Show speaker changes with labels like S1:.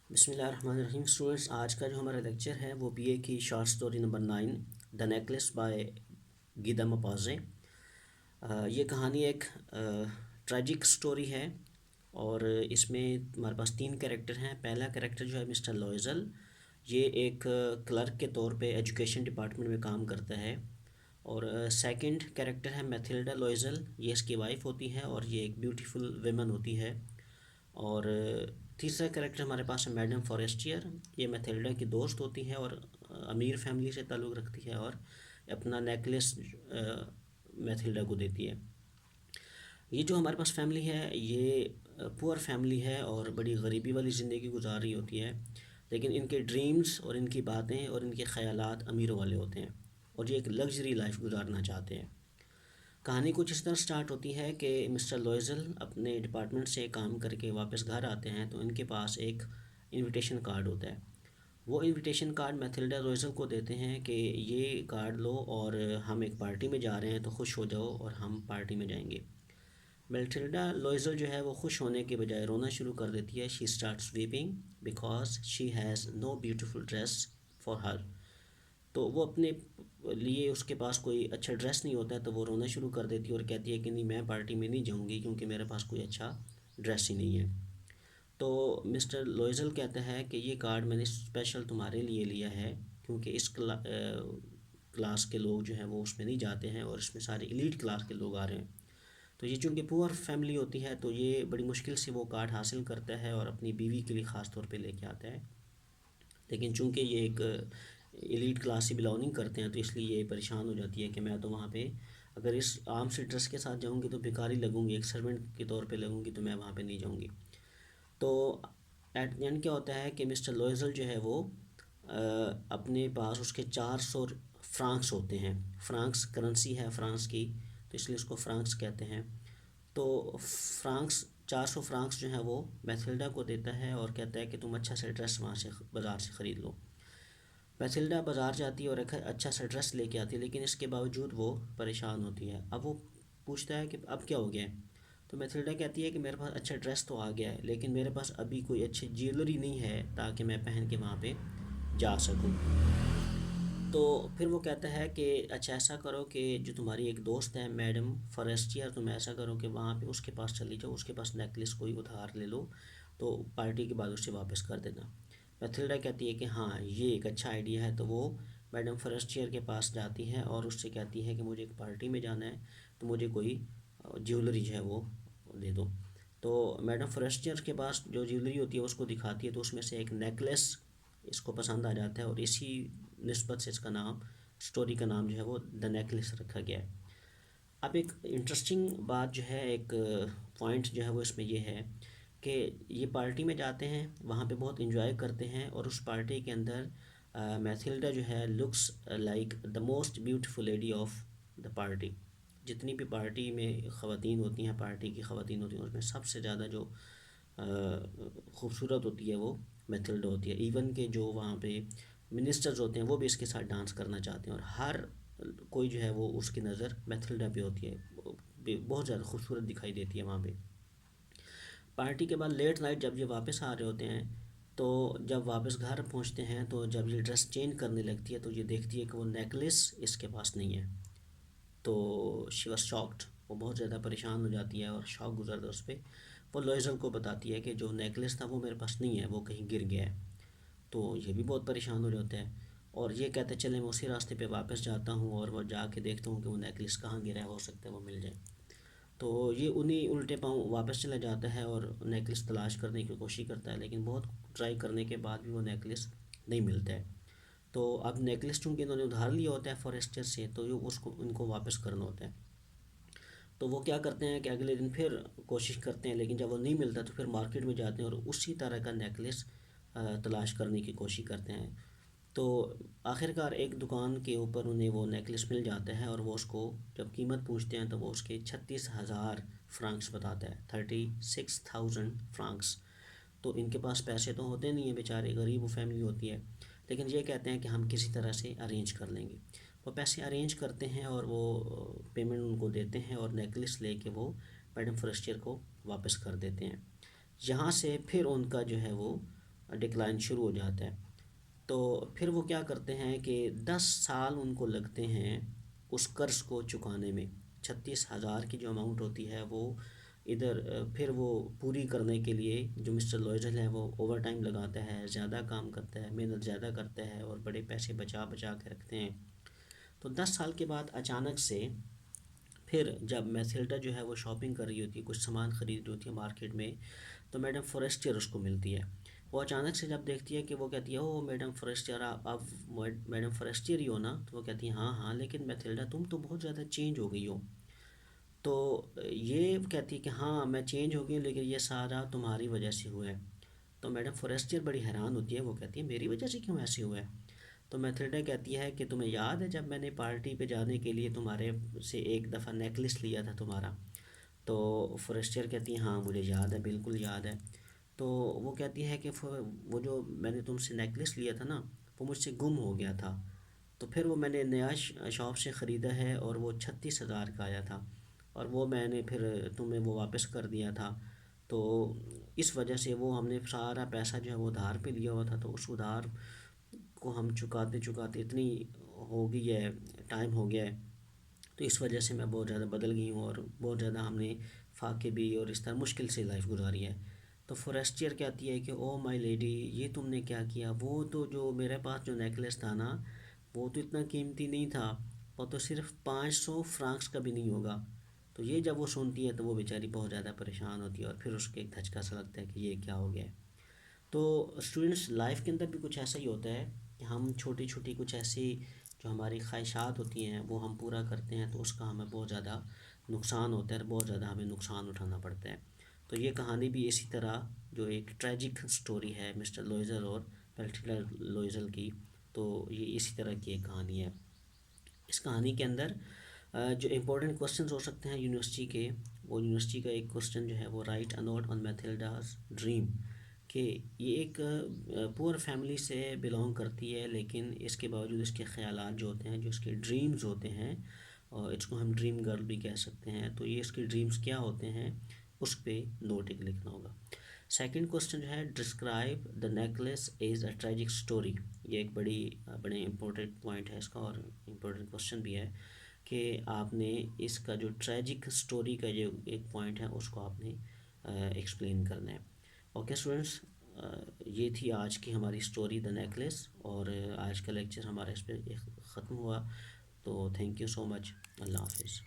S1: بسم اللہ الرحمن الرحیم اسٹوڈنٹس، آج کا جو ہمارا لیکچر ہے وہ بی اے کی short story number 9 the necklace by Guy de Maupassant. یہ کہانی ایک ٹریجک سٹوری ہے اور اس میں ہمارے پاس 3 کریکٹر ہیں۔ پہلا کریکٹر جو ہے مسٹر لوئزل، یہ ایک کلرک کے طور پہ ایجوکیشن ڈپارٹمنٹ میں کام کرتا ہے، اور سیکنڈ کریکٹر ہے میتھلڈا لوئزل، یہ اس کی وائف ہوتی ہے اور یہ ایک بیوٹیفل ویمن ہوتی ہے۔ اور تیسرا کریکٹر ہمارے پاس ہے میڈم فارسٹیئر، یہ میتھلڈا کی دوست ہوتی ہے اور امیر فیملی سے تعلق رکھتی ہے اور اپنا نیکلس میتھلڈا کو دیتی ہے۔ یہ جو ہمارے پاس فیملی ہے یہ پور فیملی ہے اور بڑی غریبی والی زندگی گزار رہی ہوتی ہے، لیکن ان کے ڈریمز اور ان کی باتیں اور ان کے خیالات امیروں والے ہوتے ہیں اور یہ ایک لگژری لائف گزارنا چاہتے ہیں۔ کہانی کچھ اس طرح سٹارٹ ہوتی ہے کہ مسٹر لوئزل اپنے ڈپارٹمنٹ سے کام کر کے واپس گھر آتے ہیں تو ان کے پاس ایک انویٹیشن کارڈ ہوتا ہے۔ وہ انویٹیشن کارڈ میتھلڈا لوئزل کو دیتے ہیں کہ یہ کارڈ لو اور ہم ایک پارٹی میں جا رہے ہیں تو خوش ہو جاؤ اور ہم پارٹی میں جائیں گے۔ میتھلڈا لوئزل جو ہے وہ خوش ہونے کے بجائے رونا شروع کر دیتی ہے۔ She starts vaping because she has no beautiful dress for her. تو وہ اپنے لیے اس کے پاس کوئی اچھا ڈریس نہیں ہوتا ہے تو وہ رونا شروع کر دیتی ہے اور کہتی ہے کہ نہیں، میں پارٹی میں نہیں جاؤں گی کیونکہ میرے پاس کوئی اچھا ڈریس ہی نہیں ہے۔ تو مسٹر لوئزل کہتا ہے کہ یہ کارڈ میں نے اسپیشل تمہارے لیے لیا ہے کیونکہ اس کلاس کے لوگ جو ہیں وہ اس میں نہیں جاتے ہیں اور اس میں سارے ایلیٹ کلاس کے لوگ آ رہے ہیں۔ تو یہ چونکہ پور فیملی ہوتی ہے تو یہ بڑی مشکل سے وہ کارڈ حاصل کرتا ہے اور اپنی بیوی کے لیے خاص طور پہ لے کے آتا ہے، لیکن چونکہ یہ ایک ایلیٹ کلاس سے بلانگ کرتے ہیں تو اس لیے یہ پریشان ہو جاتی ہے کہ میں تو وہاں پہ اگر اس عام سے ڈریس کے ساتھ جاؤں گی تو بیکاری لگوں گی، ایک سرونٹ کے طور پہ لگوں گی، تو میں وہاں پہ نہیں جاؤں گی۔ تو ایٹ دی اینڈ کیا ہوتا ہے کہ مسٹر لوئزل جو ہے وہ اپنے پاس اس کے 400 فرانکس ہوتے ہیں۔ فرانکس کرنسی ہے فرانس کی، تو اس لیے اس کو فرانکس کہتے ہیں۔ تو فرانکس 400 فرانکس جو ہیں وہ میتھلڈا کو دیتا ہے اور کہتا ہے کہ تم اچھا سا ڈریس وہاں سے بازار سے خرید لو۔ میتھلڈا بازار جاتی ہے اور ایک اچھا سا ڈریس لے کے آتی ہے، لیکن اس کے باوجود وہ پریشان ہوتی ہے۔ اب وہ پوچھتا ہے کہ اب کیا ہو گیا ہے؟ تو میتھلڈا کہتی ہے کہ میرے پاس اچھا ڈریس تو آ گیا ہے لیکن میرے پاس ابھی کوئی اچھی جیولری نہیں ہے تاکہ میں پہن کے وہاں پہ جا سکوں۔ تو پھر وہ کہتا ہے کہ اچھا ایسا کرو کہ جو تمہاری ایک دوست ہے میڈم فارسٹیئر، تم ایسا کرو کہ وہاں پہ اس کے پاس چلی جاؤ، اس کے پاس نیکلس کوئی ادھار لے لو تو پارٹی کے بعد اسے واپس کر دینا۔ میتھلڈا کہتی ہے کہ ہاں یہ ایک اچھا آئیڈیا ہے، تو وہ میڈم فرسٹیئر کے پاس جاتی ہے اور اس سے کہتی ہے کہ مجھے ایک پارٹی میں جانا ہے تو مجھے کوئی جیولری جو ہے وہ دے دو۔ تو میڈم فرسٹیئر کے پاس جو جیولری ہوتی ہے اس کو دکھاتی ہے تو اس میں سے ایک نیکلس اس کو پسند آ جاتا ہے اور اسی نسبت سے اس کا نام، سٹوری کا نام جو ہے وہ دا نیکلس رکھا گیا ہے۔ اب ایک انٹرسٹنگ بات جو ہے، ایک پوائنٹ جو ہے وہ اس میں یہ ہے کہ یہ پارٹی میں جاتے ہیں، وہاں پہ بہت انجوائے کرتے ہیں اور اس پارٹی کے اندر میتھلڈا جو ہے looks like the most beautiful lady of the party. جتنی بھی پارٹی میں خواتین ہوتی ہیں، پارٹی کی خواتین ہوتی ہیں، اس میں سب سے زیادہ جو خوبصورت ہوتی ہے وہ میتھلڈا ہوتی ہے۔ ایون کہ جو وہاں پہ منسٹرز ہوتے ہیں وہ بھی اس کے ساتھ ڈانس کرنا چاہتے ہیں اور ہر کوئی جو ہے وہ اس کی نظر میتھلڈا پہ ہوتی ہے، بہت زیادہ خوبصورت دکھائی دیتی ہے وہاں پہ۔ پارٹی کے بعد لیٹ نائٹ جب یہ واپس آ رہے ہوتے ہیں تو جب واپس گھر پہنچتے ہیں تو جب یہ ڈریس چینج کرنے لگتی ہے تو یہ دیکھتی ہے کہ وہ نیکلس اس کے پاس نہیں ہے۔ تو شی واز شاکڈ، وہ بہت زیادہ پریشان ہو جاتی ہے اور شوق گزرتا ہے اس پہ۔ وہ لوئزل کو بتاتی ہے کہ جو نیکلس تھا وہ میرے پاس نہیں ہے، وہ کہیں گر گیا ہے۔ تو یہ بھی بہت پریشان ہو جاتا ہے اور یہ کہتے ہیں چلیں میں اسی راستے پہ واپس جاتا ہوں اور وہ جا کے دیکھتا ہوں کہ وہ نیکلس کہاں گرا ہے، ہو سکتا ہے وہ مل جائے۔ تو یہ انہی الٹے پاؤں واپس چلا جاتا ہے اور نیکلس تلاش کرنے کی کوشش کرتا ہے، لیکن بہت ٹرائی کرنے کے بعد بھی وہ نیکلس نہیں ملتا ہے۔ تو اب نیکلس چونکہ انہوں نے ادھار لیا ہوتا ہے فارسٹر سے تو یہ اس کو ان کو واپس کرنا ہوتا ہے۔ تو وہ کیا کرتے ہیں کہ اگلے دن پھر کوشش کرتے ہیں، لیکن جب وہ نہیں ملتا تو پھر مارکیٹ میں جاتے ہیں اور اسی طرح کا نیکلس تلاش کرنے کی کوشش کرتے ہیں۔ تو آخرکار ایک دکان کے اوپر انہیں وہ نیکلس مل جاتا ہے اور وہ اس کو جب قیمت پوچھتے ہیں تو وہ اس کے 36,000 فرانکس بتاتا ہے، 36,000 فرانکس۔ تو ان کے پاس پیسے تو ہوتے نہیں ہیں، بیچارے غریب و فیملی ہوتی ہے، لیکن یہ کہتے ہیں کہ ہم کسی طرح سے ارینج کر لیں گے۔ وہ پیسے ارینج کرتے ہیں اور وہ پیمنٹ ان کو دیتے ہیں اور نیکلس لے کے وہ میڈم فرسٹیئر کو واپس کر دیتے ہیں۔ یہاں سے پھر ان کا جو ہے وہ ڈکلائن شروع ہو جاتا ہے. تو پھر وہ کیا کرتے ہیں کہ 10 سال ان کو لگتے ہیں اس قرض کو چکانے میں. 36,000 کی جو اماؤنٹ ہوتی ہے وہ ادھر پھر وہ پوری کرنے کے لیے جو مسٹر لوئزل ہے وہ اوور ٹائم لگاتا ہے، زیادہ کام کرتا ہے، محنت زیادہ کرتا ہے اور بڑے پیسے بچا بچا کے رکھتے ہیں. تو 10 سال کے بعد اچانک سے پھر جب میتھلڈا جو ہے وہ شاپنگ کر رہی ہوتی ہے، کچھ سامان خرید رہی ہوتی ہے مارکیٹ میں، تو میڈم فوریسٹر اس کو ملتی ہے. وہ اچانک سے جب دیکھتی ہے کہ وہ کہتی ہے او میڈم فوریسٹر، آپ میڈم فوریسٹر ہی ہو نا؟ تو وہ کہتی ہے ہاں ہاں، لیکن میتھلڈا تم تو بہت زیادہ چینج ہو گئی ہو. تو یہ کہتی ہے کہ ہاں میں چینج ہو گئی ہوں، لیکن یہ سارا تمہاری وجہ سے ہوا ہے. تو میڈم فوریسٹر بڑی حیران ہوتی ہے، وہ کہتی ہے میری وجہ سے کیوں ایسے ہوا ہے؟ تو میتھلڈا کہتی ہے کہ تمہیں یاد ہے جب میں نے پارٹی پہ جانے کے لیے تمہارے سے ایک دفعہ نیکلس لیا تھا تمہارا؟ تو فوریسٹر کہتی ہے ہاں مجھے یاد ہے، بالکل یاد ہے. تو وہ کہتی ہے کہ وہ جو میں نے تم سے نیکلس لیا تھا نا، وہ مجھ سے گم ہو گیا تھا. تو پھر وہ میں نے نیا شاپ سے خریدا ہے اور وہ 36,000 کا آیا تھا، اور وہ میں نے پھر تمہیں وہ واپس کر دیا تھا. تو اس وجہ سے وہ ہم نے سارا پیسہ جو ہے وہ ادھار پہ لیا ہوا تھا، تو اس ادھار کو ہم چکاتے چکاتے اتنی ہو گئی ہے، ٹائم ہو گیا ہے. تو اس وجہ سے میں بہت زیادہ بدل گئی ہوں اور بہت زیادہ ہم نے فاقے بھی اور اس طرح مشکل سے لائف گزاری ہے. تو فوریسٹر کہتی ہے کہ او مائی لیڈی، یہ تم نے کیا کیا؟ وہ تو جو میرے پاس جو نیکلس تھا نا، وہ تو اتنا قیمتی نہیں تھا، وہ تو صرف 500 فرانکس کا بھی نہیں ہوگا. تو یہ جب وہ سنتی ہے تو وہ بیچاری بہت زیادہ پریشان ہوتی ہے اور پھر اس کے ایک دھچکا سا لگتا ہے کہ یہ کیا ہو گیا ہے. تو اسٹوڈنٹس لائف کے اندر بھی کچھ ایسا ہی ہوتا ہے کہ ہم چھوٹی چھوٹی کچھ ایسی جو ہماری خواہشات ہوتی ہیں وہ ہم پورا کرتے ہیں، تو اس کا ہمیں بہت زیادہ نقصان ہوتا ہے، بہت زیادہ ہمیں نقصان اٹھانا پڑتا ہے. تو یہ کہانی بھی اسی طرح جو ایک ٹریجک سٹوری ہے مسٹر لوئزل اور پیلٹیلا لوئزل کی، تو یہ اسی طرح کی ایک کہانی ہے. اس کہانی کے اندر جو امپورٹنٹ کوسچنز ہو سکتے ہیں یونیورسٹی کے، وہ یونیورسٹی کا ایک کوسچن جو ہے وہ write a note on Mathilde's dream, کہ یہ ایک پور فیملی سے بلانگ کرتی ہے، لیکن اس کے باوجود اس کے خیالات جو ہوتے ہیں، جو اس کے ڈریمز ہوتے ہیں، اور اس کو ہم ڈریم گرل بھی کہہ سکتے ہیں، تو یہ اس کے ڈریمز کیا ہوتے ہیں اس پہ نوٹ ایک لکھنا ہوگا. سیکنڈ کوسچن جو ہے describe the necklace is a tragic story. یہ ایک بڑے امپورٹنٹ پوائنٹ ہے اس کا، اور امپورٹنٹ کوسچن بھی ہے کہ آپ نے اس کا جو ٹریجک اسٹوری کا جو ایک پوائنٹ ہے اس کو آپ نے ایکسپلین کرنا ہے. اوکے اسٹوڈنٹس، یہ تھی آج کی ہماری اسٹوری دا نیکلس، اور آج کا لیکچر ہمارا اس پہ ختم ہوا. تو تھینک یو سو مچ. اللہ حافظ.